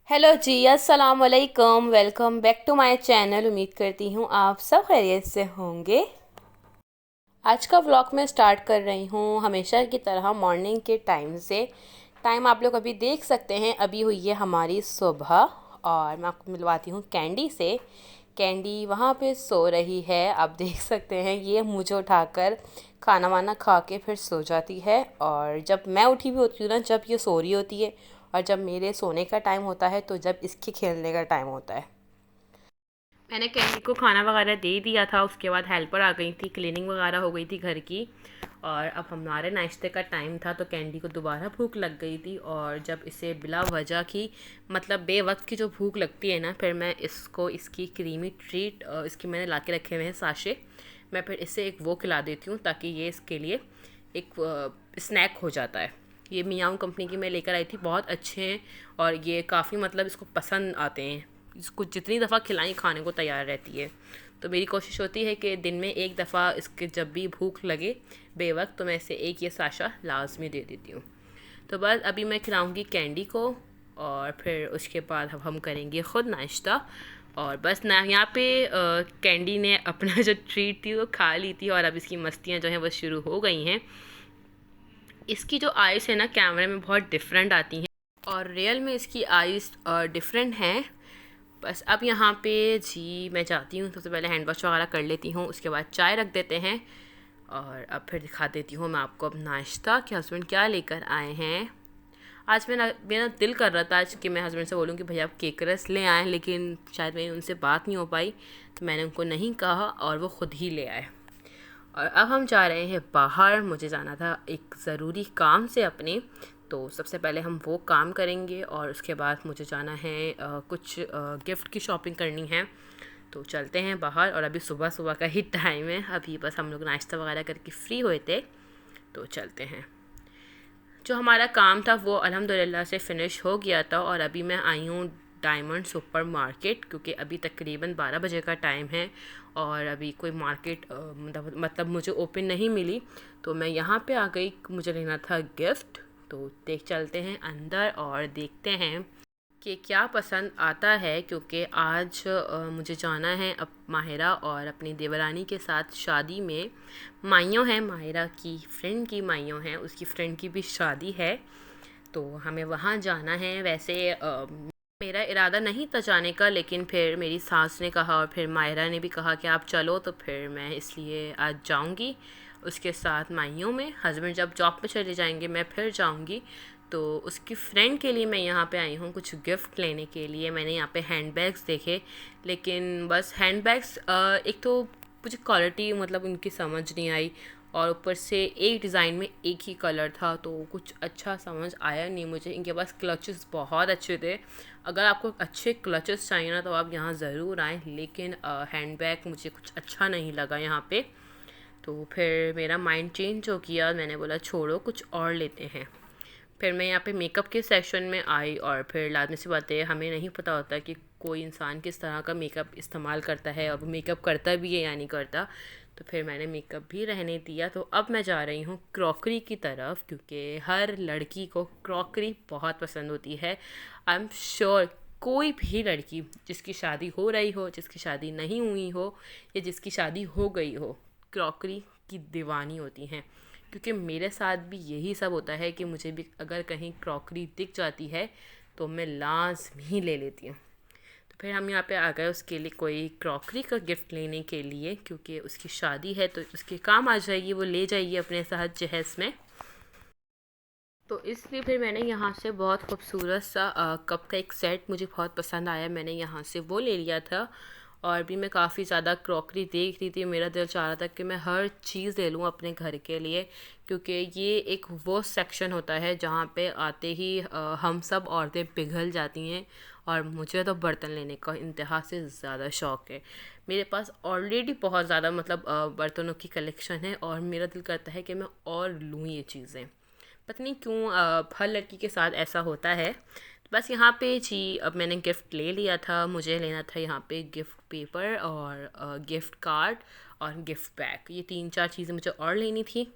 Hello ji, अस्सलाम वालेकुम। Welcome back to my channel. उम्मीद करती हूँ आप सब खैरियत से होंगे। आज का व्लॉग मैं स्टार्ट कर रही हूँ हमेशा की तरह मॉर्निंग के टाइम से। टाइम आप लोग अभी देख सकते हैं, अभी हुई है हमारी सुबह। और मैं आपको मिलवाती हूँ कैंडी से। कैंडी वहाँ पे सो रही है, आप देख सकते हैं। ये मुझे उठाकर खाना वाना खा के फिर सो जाती है। और जब मैं उठी भी होती हूँ ना, जब ये सो रही होती है, और जब मेरे सोने का टाइम होता है तो जब इसके खेलने का टाइम होता है। मैंने कैंडी को खाना वगैरह दे दिया था, उसके बाद हेल्पर आ गई थी, क्लीनिंग वगैरह हो गई थी घर की। और अब हमारे नाश्ते का टाइम था तो कैंडी को दोबारा भूख लग गई थी। और जब इसे बिला वजह की, मतलब बेवक्त की जो भूख लगती है ना, फिर मैं इसको इसकी क्रीमी ट्रीट, इसकी मैंने ला के रखे हुए हैं साशे, मैं फिर इसे एक वो खिला देती हूँ ताकि ये इसके लिए एक स्नैक हो जाता है। ये मियाओ कंपनी की मैं लेकर आई थी, बहुत अच्छे हैं और ये काफ़ी मतलब इसको पसंद आते हैं। इसको जितनी दफ़ा खिलाएं खाने को तैयार रहती है। तो मेरी कोशिश होती है कि दिन में एक दफ़ा इसके जब भी भूख लगे बेवक्त, तो मैं इसे एक ये साशा लाजमी दे देती हूँ। तो बस अभी मैं खिलाऊँगी कैंडी को और फिर उसके बाद अब हम करेंगे ख़ुद नाश्ता। और बस ना यहाँ पे कैंडी ने अपना जो ट्रीट थी वो खा ली थी और अब इसकी मस्तियाँ जो हैं वो शुरू हो गई हैं। इसकी जो आइज़ है ना, कैमरे में बहुत डिफरेंट आती हैं और रियल में इसकी आइज़ डिफरेंट हैं। बस अब यहाँ पे जी मैं चाहती हूँ सबसे पहले हैंड वॉश वगैरह कर लेती हूँ, उसके बाद चाय रख देते हैं। और अब फिर दिखा देती हूँ मैं आपको अब नाश्ता कि हस्बैंड क्या लेकर आए हैं। आज मेरा दिल कर रहा था आज कि मैं हस्बैंड से बोलूँ कि भैया आप केक रस ले आएँ, लेकिन शायद मेरी उनसे बात नहीं हो पाई, तो मैंने उनको नहीं कहा और वो ख़ुद ही ले आए। और अब हम जा रहे हैं बाहर, मुझे जाना था एक ज़रूरी काम से अपने। तो सबसे पहले हम वो काम करेंगे और उसके बाद मुझे जाना है कुछ गिफ्ट की शॉपिंग करनी है। तो चलते हैं बाहर। और अभी सुबह सुबह का ही टाइम है, अभी बस हम लोग नाश्ता वगैरह करके फ्री हुए थे, तो चलते हैं। जो हमारा काम था वो अल्हम्दुलिल्लाह से फ़िनिश हो गया था और अभी मैं आई हूँ डायमंड सुपर मार्केट, क्योंकि अभी तकरीबन 12 बजे का टाइम है और अभी कोई मार्केट मतलब मुझे ओपन नहीं मिली। तो मैं यहाँ पे आ गई, मुझे लेना था गिफ्ट। तो देख चलते हैं अंदर और देखते हैं कि क्या पसंद आता है, क्योंकि आज मुझे जाना है अब माहिरा और अपनी देवरानी के साथ शादी में। माइयों हैं, माहिरा की फ्रेंड की माइयों हैं, उसकी फ्रेंड की भी शादी है, तो हमें वहाँ जाना है। वैसे मेरा इरादा नहीं था जाने का, लेकिन फिर मेरी सास ने कहा और फिर माहिरा ने भी कहा कि आप चलो, तो फिर मैं इसलिए आज जाऊंगी उसके साथ माइयों में। हस्बैंड जब जॉब पे चले जाएंगे मैं फिर जाऊंगी। तो उसकी फ्रेंड के लिए मैं यहाँ पे आई हूँ कुछ गिफ्ट लेने के लिए। मैंने यहाँ पे हैंड बैग्स देखे, लेकिन बस हैंड बैग्स एक तो मुझे क्वालिटी मतलब उनकी समझ नहीं आई, और ऊपर से एक डिज़ाइन में एक ही कलर था, तो कुछ अच्छा समझ आया नहीं मुझे। इनके पास क्लचेस बहुत अच्छे थे, अगर आपको अच्छे क्लचेस चाहिए ना तो आप यहाँ ज़रूर आएँ। लेकिन हैंड बैग मुझे कुछ अच्छा नहीं लगा यहाँ पे, तो फिर मेरा माइंड चेंज हो गया, मैंने बोला छोड़ो कुछ और लेते हैं। फिर मैं यहाँ पे मेकअप के सेक्शन में आई और फिर लाजमी सी बात है, हमें नहीं पता होता कि कोई इंसान किस तरह का मेकअप इस्तेमाल करता है और वो मेकअप करता भी है या नहीं करता। तो फिर मैंने मेकअप भी रहने दिया। तो अब मैं जा रही हूँ क्रॉकरी की तरफ, क्योंकि हर लड़की को क्रॉकरी बहुत पसंद होती है। आई एम श्योर कोई भी लड़की जिसकी शादी हो रही हो, जिसकी शादी नहीं हुई हो या जिसकी शादी हो गई हो, क्रॉकरी की दीवानी होती हैं। क्योंकि मेरे साथ भी यही सब होता है कि मुझे भी अगर कहीं क्रॉकरी दिख जाती है तो मैं लाजमी ले लेती हूँ। तो फिर हम यहाँ पे आ गए उसके लिए कोई क्रॉकरी का गिफ्ट लेने के लिए, क्योंकि उसकी शादी है तो उसके काम आ जाएगी, वो ले जाएगी अपने साथ जहेज़ में। तो इसलिए फिर मैंने यहाँ से बहुत खूबसूरत सा कप का एक सेट मुझे बहुत पसंद आया, मैंने यहाँ से वो ले लिया था। और भी मैं काफ़ी ज़्यादा क्रॉकरी देख रही थी, मेरा दिल चाह रहा था कि मैं हर चीज़ ले लूँ अपने घर के लिए, क्योंकि ये एक वो सेक्शन होता है जहाँ पे आते ही हम सब औरतें पिघल जाती हैं। और मुझे तो बर्तन लेने का इंतहा से ज़्यादा शौक़ है। मेरे पास ऑलरेडी बहुत ज़्यादा मतलब बर्तनों की कलेक्शन है और मेरा दिल करता है कि मैं और लूँ ये चीज़ें। पता नहीं क्यों हर लड़की के साथ ऐसा होता है। तो बस यहाँ पे जी अब मैंने गिफ्ट ले लिया था, मुझे लेना था यहाँ पे गिफ्ट पेपर और गिफ्ट कार्ड और गिफ्ट बैग, ये 3-4 चीज़ें मुझे और लेनी थी।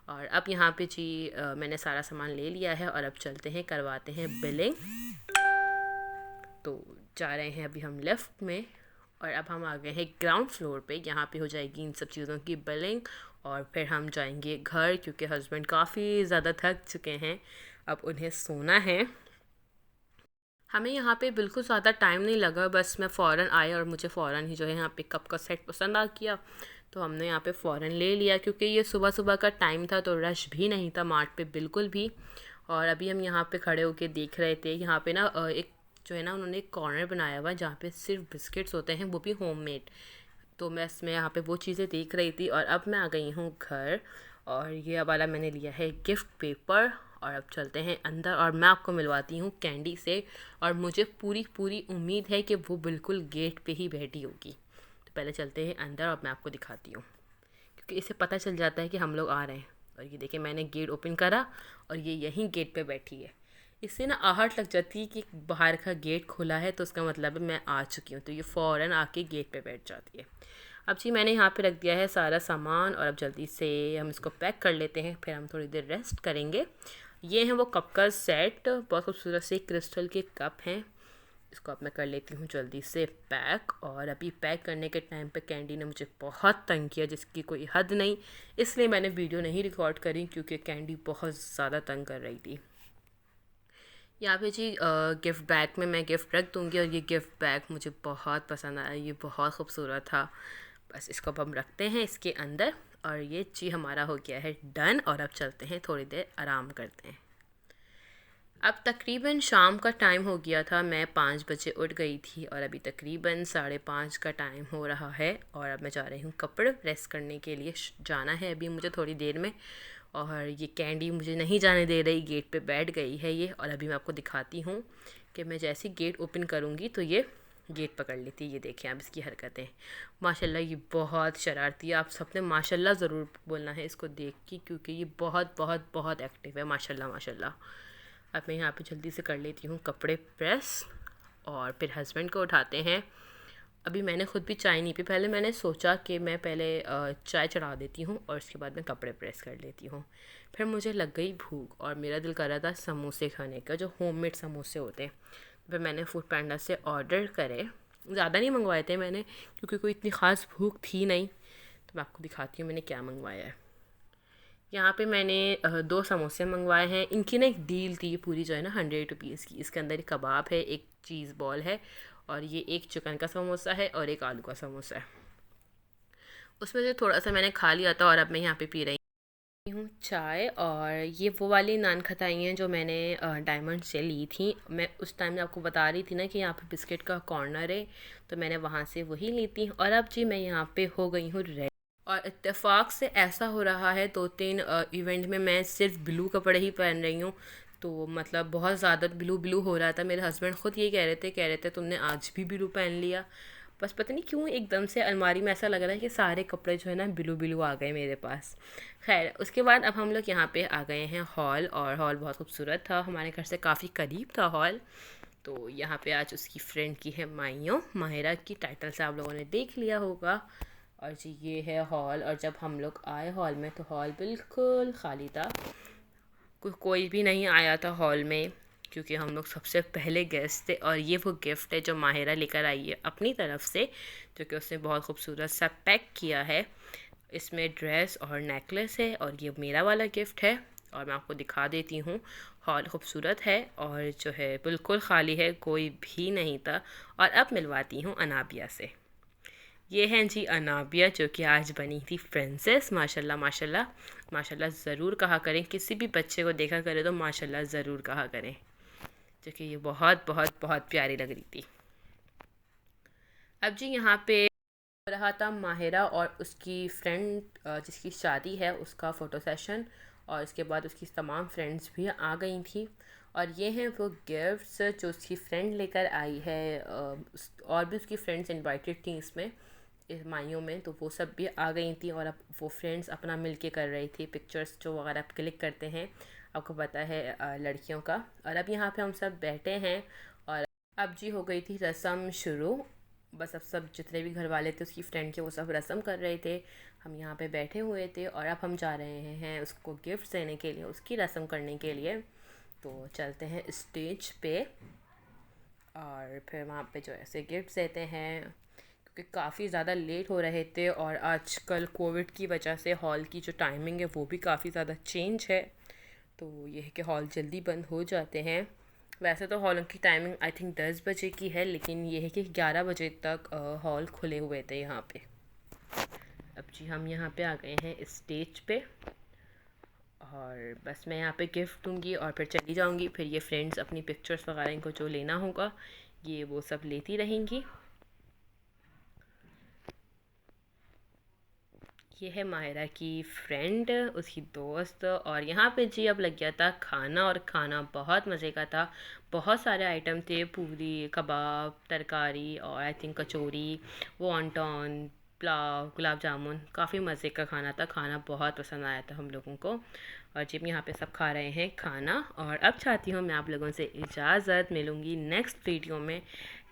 और अब यहाँ पे जी मैंने सारा सामान ले लिया है और अब चलते हैं करवाते हैं बिलिंग। तो जा रहे हैं अभी हम लेफ़्ट में और अब हम आ गए हैं ग्राउंड फ्लोर पे। यहाँ पे हो जाएगी इन सब चीज़ों की बिलिंग और फिर हम जाएंगे घर, क्योंकि हस्बैंड काफ़ी ज़्यादा थक चुके हैं, अब उन्हें सोना है। हमें यहाँ पे बिल्कुल ज़्यादा टाइम नहीं लगा, बस मैं फ़ौरन आए और मुझे फ़ौरन ही जो है यहाँ पे कप का सेट पसंद आ गया, तो हमने यहाँ पे फ़ौरन ले लिया, क्योंकि ये सुबह सुबह का टाइम था तो रश भी नहीं था मार्ट पे बिल्कुल भी। और अभी हम यहाँ पे खड़े होके देख रहे थे, यहाँ पे ना एक जो है ना उन्होंने एक कॉर्नर बनाया हुआ है जहाँ पे सिर्फ बिस्किट्स होते हैं, वो भी होममेड। तो मैं इसमें यहाँ पे वो चीज़ें देख रही थी और अब मैं आ गई हूँ घर। और ये वाला मैंने लिया है गिफ्ट पेपर और अब चलते हैं अंदर और मैं आपको मिलवाती हूँ कैंडी से। और मुझे पूरी पूरी उम्मीद है कि वो बिल्कुल गेट पे ही बैठी होगी। तो पहले चलते हैं अंदर और मैं आपको दिखाती हूँ, क्योंकि इसे पता चल जाता है कि हम लोग आ रहे हैं। और ये देखिए मैंने गेट ओपन करा और ये यहीं गेट पे बैठी है। इससे ना आहट लग जाती है कि बाहर का गेट खुला है तो उसका मतलब है मैं आ चुकी हूँ, तो ये फ़ौरन आके गेट पे बैठ जाती है। अब जी मैंने यहाँ पे रख दिया है सारा सामान और अब जल्दी से हम इसको पैक कर लेते हैं, फिर हम थोड़ी देर रेस्ट करेंगे। ये हैं वो कप का सेट, बहुत खूबसूरत से क्रिस्टल के कप हैं। इसको अब मैं कर लेती हूँ जल्दी से पैक। और अभी पैक करने के टाइम पे कैंडी ने मुझे बहुत तंग किया, जिसकी कोई हद नहीं, इसलिए मैंने वीडियो नहीं रिकॉर्ड करी, क्योंकि कैंडी बहुत ज़्यादा तंग कर रही थी। यहाँ पे जी गिफ्ट बैग में मैं गिफ्ट रख दूँगी और ये गिफ्ट बैग मुझे बहुत पसंद आया, ये बहुत खूबसूरत था। बस इसको अब हम रखते हैं इसके अंदर और ये जी हमारा हो गया है डन। और अब चलते हैं थोड़ी देर आराम करते हैं। अब तकरीबन शाम का टाइम हो गया था, मैं 5 बजे उठ गई थी और अभी तकरीबन 5:30 का टाइम हो रहा है। और अब मैं जा रही हूँ कपड़े प्रेस करने के लिए, जाना है अभी मुझे थोड़ी देर में। और ये कैंडी मुझे नहीं जाने दे रही, गेट पे बैठ गई है ये। और अभी मैं आपको दिखाती हूँ कि मैं जैसे गेट ओपन करूँगी तो ये गेट पकड़ लेती है। ये देखें आप इसकी हरकतें, माशाल्लाह ये बहुत शरारती है। आप सबने माशाल्लाह ज़रूर बोलना है इसको देख के, क्योंकि ये बहुत बहुत बहुत एक्टिव है, माशाल्लाह माशाल्लाह। अब मैं यहाँ पे जल्दी से कर लेती हूँ कपड़े प्रेस और फिर हस्बैंड को उठाते हैं। अभी मैंने ख़ुद भी चाय नहीं पी, पहले मैंने सोचा कि मैं पहले चाय चढ़ा देती हूँ और उसके बाद मैं कपड़े प्रेस कर लेती हूँ। फिर मुझे लग गई भूख और मेरा दिल कर रहा था समोसे खाने का, जो होममेड समोसे होते हैं। फिर मैंने फूड पांडा से ऑर्डर करे, ज़्यादा नहीं मंगवाए थे मैंने, क्योंकि कोई इतनी ख़ास भूख थी नहीं। तो मैं आपको दिखाती हूँ मैंने क्या मंगवाया है। यहाँ पे मैंने 2 समोसे मंगवाए हैं। इनकी ना एक डील थी पूरी जो है ना 100 रुपीज़ की। इसके अंदर एक कबाब है, एक चीज़ बॉल है और ये एक चिकन का समोसा है और एक आलू का समोसा है। उसमें से थोड़ा सा मैंने खा लिया था और अब मैं यहाँ पे पी रही हूँ चाय। और ये वो वाली नान खटाई हैं जो मैंने डायमंड से ली थी। मैं उस टाइम में आपको बता रही थी ना कि यहाँ पे बिस्किट का कॉर्नर है, तो मैंने वहाँ से वही ली थी। और अब जी मैं यहाँ पे हो गई हूँ रेडी। और इत्तेफाक से ऐसा हो रहा है 2-3 इवेंट में मैं सिर्फ ब्लू कपड़े ही पहन रही हूँ, तो मतलब बहुत ज़्यादा ब्लू ब्लू हो रहा था। मेरे हस्बैंड ख़ुद ये कह रहे थे तुमने आज भी ब्लू पहन लिया। बस पता नहीं क्यों एकदम से अलमारी में ऐसा लग रहा है कि सारे कपड़े जो है ना ब्लू ब्लू आ गए मेरे पास। खैर उसके बाद अब हम लोग यहाँ पे आ गए हैं हॉल, और हॉल बहुत खूबसूरत था, हमारे घर से काफ़ी करीब था हॉल। तो यहाँ पे आज उसकी फ्रेंड की है माहियो, माहिरा की, टाइटल से आप लोगों ने देख लिया होगा। और जी ये है हॉल। और जब हम लोग आए हॉल में तो हॉल बिल्कुल ख़ाली था, कोई भी नहीं आया था हॉल में, क्योंकि हम लोग सबसे पहले गेस्ट थे। और ये वो गिफ्ट है जो माहिरा लेकर आई है अपनी तरफ से, जो कि उसने बहुत खूबसूरत सा पैक किया है। इसमें ड्रेस और नेकलेस है और ये मेरा वाला गिफ्ट है। और मैं आपको दिखा देती हूँ, हॉल खूबसूरत है और जो है बिल्कुल ख़ाली है, कोई भी नहीं था। और अब मिलवाती हूँ अनाबिया से। ये हैं जी अनाबिया, जो कि आज बनी थी प्रिंसेस। माशाल्लाह माशाल्लाह माशाल्लाह ज़रूर कहा करें, किसी भी बच्चे को देखा करें तो माशाल्लाह ज़रूर कहा करें, जो कि ये बहुत बहुत बहुत प्यारी लग रही थी। अब जी यहाँ पे हो रहा था माहिरा और उसकी फ्रेंड जिसकी शादी है उसका फ़ोटो सेशन, और इसके बाद उसकी तमाम फ्रेंड्स भी आ गई थी। और ये हैं वो गिफ्ट्स जो उसकी फ्रेंड लेकर आई है। और भी उसकी फ्रेंड्स इनवाइटेड थी इसमें, इस माइयों में, तो वो सब भी आ गई थी। और अब वो फ्रेंड्स अपना मिलके कर रही थी पिक्चर्स जो वगैरह आप क्लिक करते हैं, आपको पता है लड़कियों का। और अब यहाँ पे हम सब बैठे हैं और अब जी हो गई थी रस्म शुरू। बस अब सब जितने भी घर वाले थे उसकी फ्रेंड के, वो सब रस्म कर रहे थे, हम यहाँ पे बैठे हुए थे। और अब हम जा रहे हैं उसको गिफ्ट देने के लिए, उसकी रस्म करने के लिए। तो चलते हैं स्टेज पे और फिर वहाँ पे जो ऐसे गिफ्ट्स देते हैं, क्योंकि काफ़ी ज़्यादा लेट हो रहे थे और आजकल कोविड की वजह से हॉल की जो टाइमिंग है वो भी काफ़ी ज़्यादा चेंज है, तो ये है कि हॉल जल्दी बंद हो जाते हैं। वैसे तो हॉलों की टाइमिंग आई थिंक 10 बजे की है, लेकिन ये है कि 11 बजे तक हॉल खुले हुए थे यहाँ पे। अब जी हम यहाँ पे आ गए हैं स्टेज पे, और बस मैं यहाँ पे गिफ्ट दूँगी और फिर चली जाऊँगी। फिर ये फ्रेंड्स अपनी पिक्चर्स वगैरह इनको जो लेना होगा ये वो सब लेती रहेंगी। ये है माहिरा की फ्रेंड, उसकी दोस्त। और यहाँ पे जी अब लग गया था खाना, और खाना बहुत मज़े का था। बहुत सारे आइटम थे, पूरी, कबाब, तरकारी और I think kachori, wonton, pulao, gulab jamun. काफ़ी मज़े का खाना था, खाना बहुत पसंद आया था हम लोगों को। और जी यहाँ पे सब खा रहे हैं खाना, और अब चाहती हूँ मैं आप लोगों से इजाज़त। मिलूँगी नेक्स्ट वीडियो में।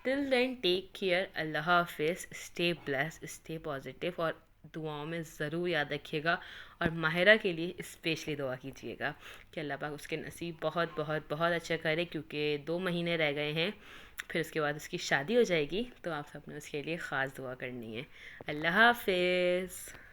टिल देन टेक केयर, अल्लाह हाफिज़, स्टे ब्लेस्ड, स्टे पॉजिटिव, और दुआओं में ज़रूर याद रखिएगा। और माहिरा के लिए स्पेशली दुआ कीजिएगा कि अल्लाह पाक उसके नसीब बहुत बहुत बहुत अच्छा करे, क्योंकि 2 महीने रह गए हैं, फिर उसके बाद उसकी शादी हो जाएगी, तो आप सबने उसके लिए ख़ास दुआ करनी है। अल्लाह हाफिज़।